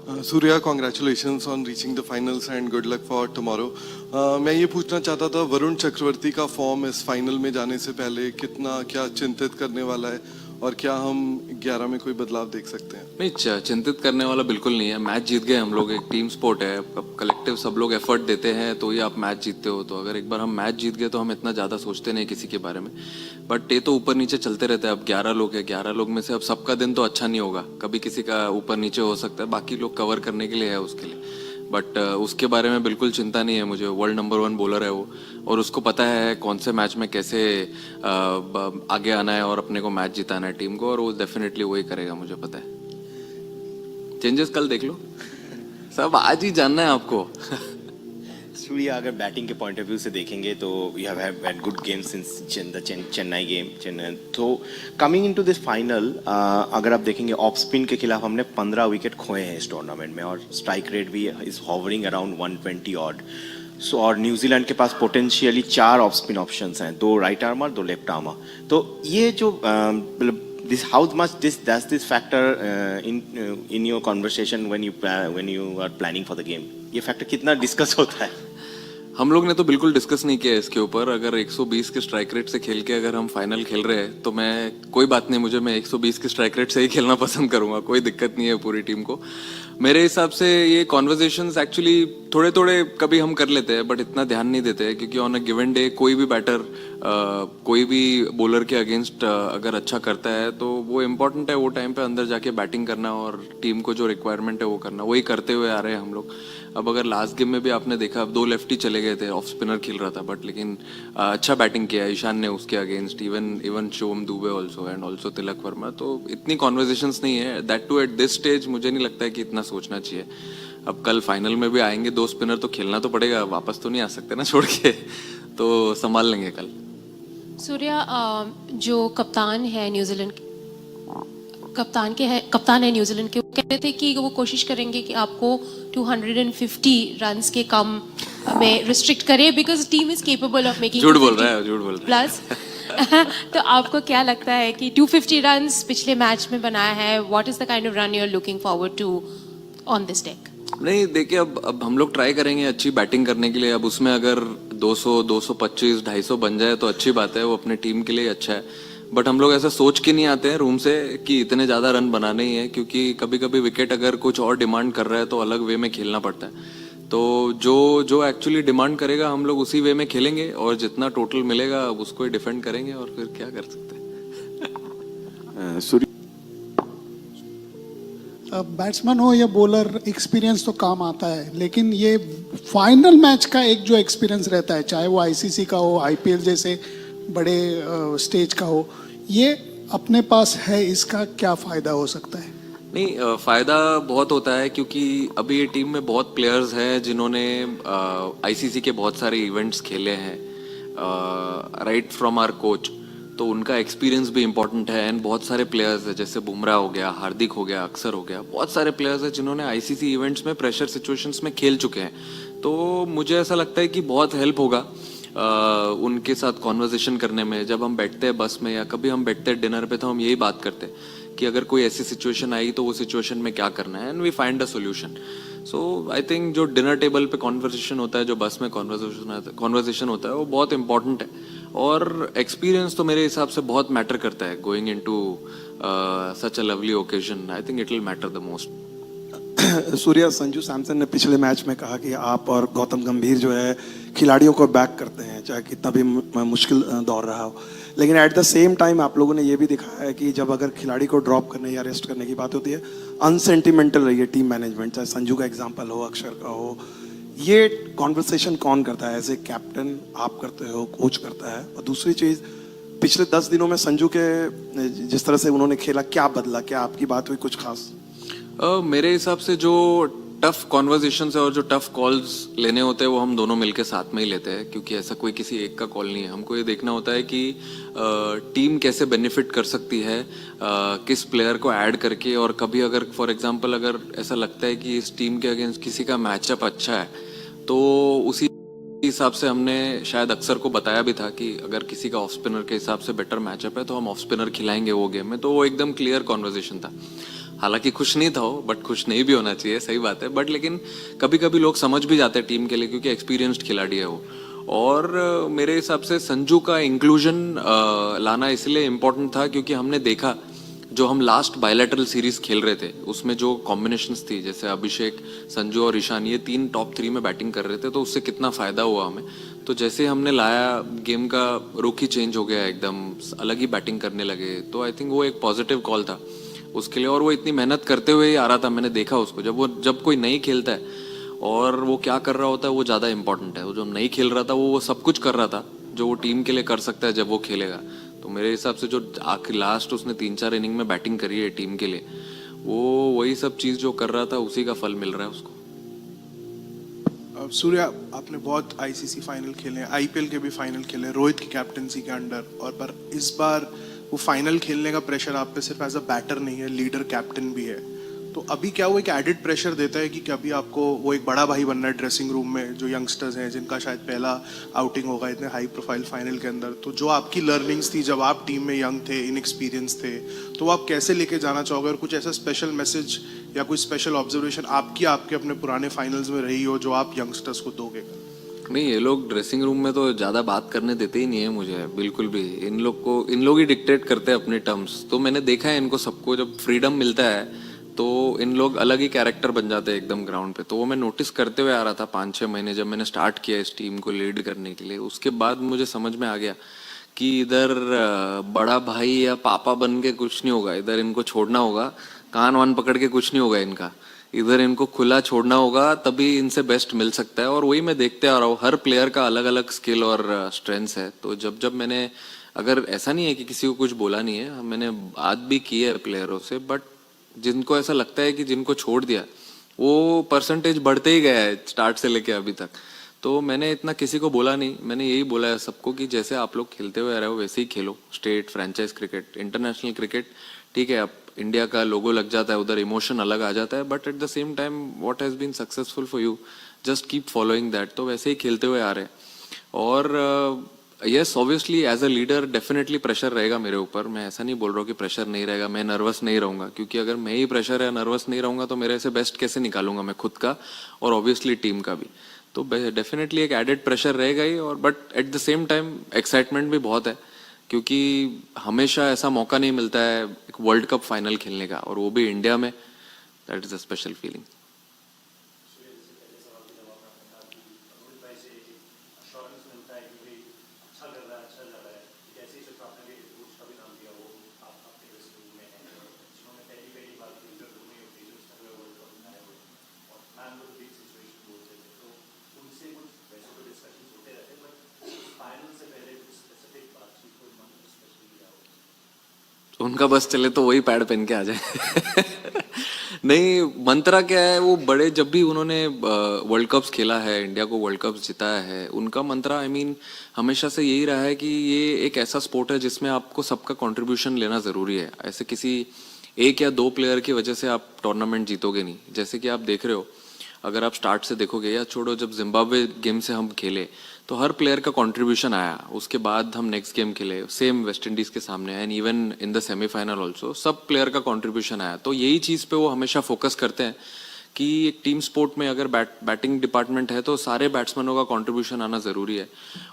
Surya, congratulations on reaching the finals and good luck for tomorrow. मैं ये पूछना चाहता था, वरुण चक्रवर्ती का फॉर्म इस फाइनल में जाने से पहले कितना क्या चिंतित करने वाला है, और क्या हम 11 में कोई बदलाव देख सकते हैं? नहीं, चिंतित करने वाला बिल्कुल नहीं है। मैच जीत गए हम लोग, एक टीम स्पोर्ट है, अब कलेक्टिव सब लोग एफर्ट देते हैं तो ही आप मैच जीतते हो। तो अगर एक बार हम मैच जीत गए तो हम इतना ज़्यादा सोचते नहीं किसी के बारे में। बट ये तो ऊपर नीचे चलते रहते हैं। अब 11 लोग हैं, 11 लोग में से अब सबका दिन तो अच्छा नहीं होगा, कभी किसी का ऊपर नीचे हो सकता है। बाकी लोग कवर करने के लिए है उसके लिए। बट उसके बारे में बिल्कुल चिंता नहीं है मुझे। वर्ल्ड नंबर 1 बॉलर है वो, और उसको पता है कौन से मैच में कैसे आगे आना है और अपने को मैच जिताना है टीम को, और वो डेफिनेटली वही करेगा, मुझे पता है। चेंजेस कल देख लो, सब आज ही जानना है आपको। सूर्या, अगर बैटिंग के पॉइंट ऑफ व्यू से देखेंगे तो you have had good games since the Chennai game. तो कमिंग इनटू दिस फाइनल, अगर आप देखेंगे ऑफ स्पिन के खिलाफ हमने 15 विकेट खोए हैं इस टूर्नामेंट में, और स्ट्राइक रेट भी इज हॉवरिंग अराउंड 120 ऑड। सो और न्यूजीलैंड के पास पोटेंशियली 4 ऑफ स्पिन ऑप्शंस हैं, 2 राइट आर्मर 2 लेफ्ट आर्मर। तो ये जो this how much does this factor in your conversation when you are planning for the game? ये factor कितना discuss होता है? हम लोग ने तो बिल्कुल डिस्कस नहीं किया इसके ऊपर। अगर 120 के स्ट्राइक रेट से खेल के अगर हम फाइनल खेल रहे हैं तो मैं, कोई बात नहीं, मैं 120 के स्ट्राइक रेट से ही खेलना पसंद करूंगा, कोई दिक्कत नहीं है पूरी टीम को। मेरे हिसाब से ये कॉन्वर्जेशंस एक्चुअली थोड़े थोड़े कभी हम कर लेते हैं, बट इतना ध्यान नहीं देते हैं, क्योंकि ऑन अ गिवन डे कोई भी बैटर कोई भी बॉलर के अगेंस्ट अगर अच्छा करता है तो वो इम्पोर्टेंट है वो टाइम पे अंदर जाके बैटिंग करना और टीम को जो रिक्वायरमेंट है वो करना। वही करते हुए आ रहे हैं हम लोग। अब अगर लास्ट गेम में भी आपने देखा, अब 2 लेफ्टी चले गए थे, ऑफ स्पिनर खेल रहा था, बट लेकिन अच्छा बैटिंग किया ईशान ने उसके against, even Shivam Dube also and also Tilak Varma. तो इतनी कॉन्वर्जेशंस नहीं है, that too at this stage मुझे नहीं लगता है कि इतना सोचना चाहिए। अब कल फाइनल में भी आएंगे 2 स्पिनर, तो खेलना तो पड़ेगा, वापस तो नहीं आ सकते ना छोड़ के, तो संभाल लेंगे कल। सूर्या, जो कप्तान है न्यूजीलैंड, कप्तान है न्यूजीलैंड के, वो कह रहे थे कि वो कोशिश करेंगे कि आपको 250 रन्स के कम में रिस्ट्रिक्ट करे, because team is capable of making. झूठ बोल रहा है प्लस तो आपको क्या लगता है कि 250 रन्स पिछले मैच में बनाया है, what is the kind of run you are looking forward to on this deck? नहीं, देखिए, अब हम लोग ट्राई करेंगे अच्छी बैटिंग करने के लिए। अब उसमें अगर 200, 225, 250 बन जाए तो अच्छी बात है, वो अपने टीम के लिए अच्छा है। बट हम लोग ऐसा सोच के नहीं आते हैं रूम से कि इतने ज़्यादा रन बनाने ही है, क्योंकि कभी कभी विकेट अगर कुछ और डिमांड कर रहा है तो अलग वे में खेलना पड़ता है। तो जो एक्चुअली डिमांड करेगा हम लोग उसी वे में खेलेंगे, और जितना टोटल मिलेगा उसको ही डिफेंड करेंगे, और फिर क्या कर सकते हैं। सूर्य, बैट्समैन हो या बॉलर, एक्सपीरियंस तो काम आता है, लेकिन ये फाइनल मैच का एक जो एक्सपीरियंस रहता है, चाहे वो आईसीसी का हो, आईपीएल जैसे बड़े स्टेज का हो, ये अपने पास है, इसका क्या फ़ायदा हो सकता है? नहीं, फ़ायदा बहुत होता है, क्योंकि अभी ये टीम में बहुत प्लेयर्स हैं जिन्होंने आईसीसी के बहुत सारे इवेंट्स खेले हैं, राइट फ्रॉम आवर कोच। तो उनका एक्सपीरियंस भी इम्पोर्टेंट है। एंड बहुत सारे प्लेयर्स हैं, जैसे बुमराह हो गया, हार्दिक हो गया, अक्षर हो गया, बहुत सारे प्लेयर्स हैं जिन्होंने आईसीसी इवेंट्स में प्रेशर सिचुएशंस में खेल चुके हैं। तो मुझे ऐसा लगता है कि बहुत हेल्प होगा उनके साथ कॉन्वर्जेशन करने में। जब हम बैठते हैं बस में या कभी हम बैठते हैं डिनर पे, तो हम यही बात करते हैं कि अगर कोई ऐसी सिचुएशन आई तो वो सिचुएशन में क्या करना है, and we find a solution. So I think जो डिनर टेबल पे कॉन्वर्जेशन होता है, जो बस में कॉन्वर्जेशन होता है, वो बहुत इंपॉर्टेंट है। और एक्सपीरियंस तो मेरे हिसाब से बहुत मैटर करता है going into such a lovely occasion. I think it will matter the most. Surya, Sanju Samson ने पिछले मैच में कहा कि आप और गौतम गंभीर जो है खिलाड़ियों को बैक करते हैं, चाहे कितना भी मुश्किल दौर रहा हो। लेकिन एट द सेम टाइम आप लोगों ने ये भी दिखाया है कि जब अगर खिलाड़ी को ड्रॉप करने या रेस्ट करने की बात होती है, अनसेंटिमेंटल रही है टीम मैनेजमेंट, चाहे संजू का एग्जाम्पल हो, अक्षर का हो। ये कॉन्वर्सेशन कौन करता है? एज ए कैप्टन आप करते हो, कोच करता है? और दूसरी चीज़, पिछले 10 दिनों में संजू के जिस तरह से उन्होंने खेला, क्या बदला? क्या आपकी बात हुई कुछ खास? मेरे हिसाब से जो टफ कॉन्वर्जेशन है और जो टफ कॉल्स लेने होते हैं वो हम दोनों मिलके साथ में ही लेते हैं, क्योंकि ऐसा कोई किसी एक का कॉल नहीं है। हमको ये देखना होता है कि टीम कैसे बेनिफिट कर सकती है, किस प्लेयर को ऐड करके। और कभी अगर फॉर एग्जांपल अगर ऐसा लगता है कि इस टीम के अगेंस्ट किसी का मैचअप अच्छा है, तो उसी हिसाब से हमने शायद अक्सर को बताया भी था कि अगर किसी का ऑफ स्पिनर के हिसाब से बेटर मैचअप है तो हम ऑफ स्पिनर खिलाएंगे वो गेम में। तो वो एकदम क्लियर कॉन्वर्जेशन था। हालांकि खुश नहीं था वो, बट खुश नहीं भी होना चाहिए, सही बात है, बट लेकिन कभी कभी लोग समझ भी जाते हैं टीम के लिए, क्योंकि एक्सपीरियंस्ड खिलाड़ी है वो। और मेरे हिसाब से संजू का इंक्लूजन लाना इसलिए इम्पोर्टेंट था क्योंकि हमने देखा जो हम लास्ट बायलैटरल सीरीज खेल रहे थे उसमें जो कॉम्बिनेशंस थी, जैसे अभिषेक, संजू और ईशान, ये 3 टॉप 3 में बैटिंग कर रहे थे, तो उससे कितना फायदा हुआ हमें। तो जैसे हमने लाया, गेम का रुख ही चेंज हो गया, एकदम अलग ही बैटिंग करने लगे। तो आई थिंक वो एक पॉजिटिव कॉल था उसके लिए, और वो इतनी मेहनत करते हुए ही आ रहा था। मैंने देखा उसको, जब कोई नहीं खेलता है और वो क्या कर रहा होता है वो ज़्यादा इंपॉर्टेंट है। वो जो नहीं खेल रहा था वो सब कुछ कर रहा था जो वो टीम के लिए कर सकता है जब वो खेलेगा। तो मेरे हिसाब से जो आखिर लास्ट उसने 3-4 इनिंग में बैटिंग करी है टीम के लिए, वो वही सब चीज़ जो कर रहा था उसी का फल मिल रहा है उसको। सूर्या, आपने बहुत आईसीसी फाइनल खेले हैं, आईपीएल के भी फाइनल खेले हैं रोहित की कैप्टनसी के अंडर, और पर इस बार वो फाइनल खेलने का प्रेशर आप पे सिर्फ एज अ बैटर नहीं है, लीडर कैप्टन भी है। तो अभी क्या वो एक एडिड प्रेशर देता है कि कभी आपको वो एक बड़ा भाई बनना है ड्रेसिंग रूम में, जो यंगस्टर्स हैं जिनका शायद पहला आउटिंग होगा इतने हाई प्रोफाइल फाइनल के अंदर, तो जो आपकी लर्निंग्स थी जब आप टीम में यंग थे, इनएक्सपीरियंस थे, तो आप कैसे लेके जाना चाहोगे, और कुछ ऐसा स्पेशल मैसेज या कोई स्पेशल ऑब्जर्वेशन आपके अपने पुराने फाइनल्स में रही हो जो आप यंगस्टर्स को दोगे? नहीं, ये लोग ड्रेसिंग रूम में तो ज़्यादा बात करने देते ही नहीं है मुझे, बिल्कुल भी। इन लोग ही डिक्टेट करते हैं अपने टर्म्स। तो मैंने देखा है इनको सबको, जब फ्रीडम मिलता है तो इन लोग अलग ही कैरेक्टर बन जाते हैं एकदम ग्राउंड पे। तो वो मैं नोटिस करते हुए आ रहा था 5-6 महीने जब मैंने स्टार्ट किया इस टीम को लीड करने के लिए। उसके बाद मुझे समझ में आ गया कि इधर बड़ा भाई या पापा बन के कुछ नहीं होगा, इधर इनको छोड़ना होगा, कान वान पकड़ के कुछ नहीं होगा इनका, इधर इनको खुला छोड़ना होगा, तभी इनसे बेस्ट मिल सकता है। और वही मैं देखते आ रहा हूँ, हर प्लेयर का अलग अलग स्किल और स्ट्रेंथ्स है। तो जब मैंने, अगर ऐसा नहीं है कि किसी को कुछ बोला नहीं है, मैंने बात भी की है प्लेयरों से, बट जिनको ऐसा लगता है कि जिनको छोड़ दिया वो परसेंटेज बढ़ते ही गया है स्टार्ट से लेके अभी तक। तो मैंने इतना किसी को बोला नहीं, मैंने यही बोला है सबको कि जैसे आप लोग खेलते हुए आ रहे हो वैसे ही खेलो। State, franchise cricket, international cricket, ठीक है, अब इंडिया का लोगो लग जाता है उधर, इमोशन अलग आ जाता है, but at the same time what has been successful for you, just keep following that. तो वैसे ही खेलते हुए आ रहे हैं। और yes, obviously as a leader definitely pressure रहेगा मेरे ऊपर। मैं ऐसा नहीं बोल रहा हूँ कि प्रेशर नहीं रहेगा, मैं नर्वस नहीं रहूँगा, क्योंकि अगर मैं ही प्रेशर या नर्वस नहीं रहूँगा तो मेरे से बेस्ट कैसे निकालूंगा मैं खुद का और ऑब्वियसली टीम का भी। तो डेफिनेटली एक एडेड प्रेशर रहेगा ही, और but at the same time excitement भी बहुत है, क्योंकि हमेशा ऐसा मौका नहीं मिलता है एक वर्ल्ड कप फाइनल खेलने का, और वो भी इंडिया में। That is a special feeling. उनका बस चले तो वही पैड पहन के आ जाए। नहीं, मंत्रा क्या है, वो बड़े जब भी उन्होंने वर्ल्ड कप्स खेला है, इंडिया को वर्ल्ड कप्स जिताया है, उनका मंत्रा हमेशा से यही रहा है कि ये एक ऐसा स्पोर्ट है जिसमें आपको सबका कंट्रीब्यूशन लेना ज़रूरी है। ऐसे किसी एक या दो प्लेयर की वजह से आप टूर्नामेंट जीतोगे नहीं। जैसे कि आप देख रहे हो, अगर आप स्टार्ट से देखोगे, या छोड़ो, जब जिम्बाब्वे गेम से हम खेले तो हर प्लेयर का कंट्रीब्यूशन आया। उसके बाद हम नेक्स्ट गेम खेले सेम वेस्ट इंडीज़ के सामने, and even in the semifinal also सब प्लेयर का कंट्रीब्यूशन आया। तो यही चीज़ पे वो हमेशा फोकस करते हैं कि एक टीम स्पोर्ट में अगर बैटिंग डिपार्टमेंट है तो सारे बैट्समैनों का कंट्रीब्यूशन आना ज़रूरी है।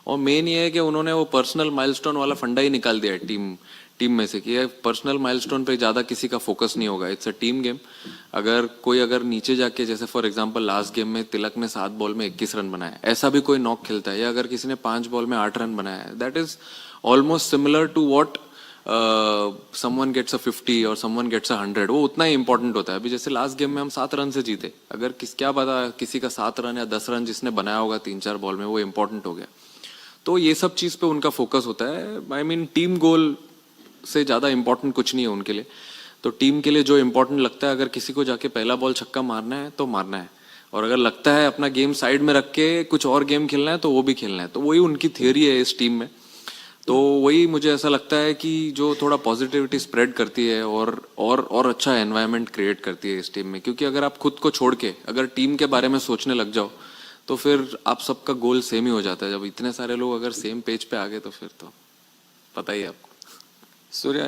और मेन ये है कि उन्होंने वो पर्सनल माइलस्टोन वाला फंडा ही निकाल दिया है टीम में से, कि पर्सनल माइलस्टोन पे ज़्यादा किसी का फोकस नहीं होगा, इट्स अ टीम गेम। अगर नीचे जाके, जैसे फॉर एग्जांपल लास्ट गेम में तिलक ने 7 बॉल में 21 रन बनाया, ऐसा भी कोई नॉक खेलता है, या अगर किसी ने 5 बॉल में 8 रन बनाया है, that is almost similar to what someone gets a 50 और समवन गेट्स अ 100, वो उतना ही इंपॉर्टेंट होता है। अभी जैसे लास्ट गेम में हम 7 रन से जीते, अगर क्या पता किसी का 7 रन या 10 रन जिसने बनाया होगा 3-4 बॉल में, वो इंपॉर्टेंट हो गया। तो ये सब चीज़ पे उनका फोकस होता है। टीम गोल से ज़्यादा इंपॉर्टेंट कुछ नहीं है उनके लिए। तो टीम के लिए जो इंपॉर्टेंट लगता है, अगर किसी को जाके पहला बॉल छक्का मारना है तो मारना है, और अगर लगता है अपना गेम साइड में रख के कुछ और गेम खेलना है तो वो भी खेलना है। तो वही उनकी थियरी है इस टीम में। तो वही मुझे ऐसा लगता है कि जो थोड़ा पॉजिटिविटी स्प्रेड करती है और अच्छा एनवायरनमेंट क्रिएट करती है इस टीम में। क्योंकि अगर आप खुद को छोड़ के अगर टीम के बारे में सोचने लग जाओ तो फिर आप सबका गोल सेम ही हो जाता है। जब इतने सारे लोग अगर सेम पेज पे आ गए तो फिर तो पता ही है आपको। सूर्या,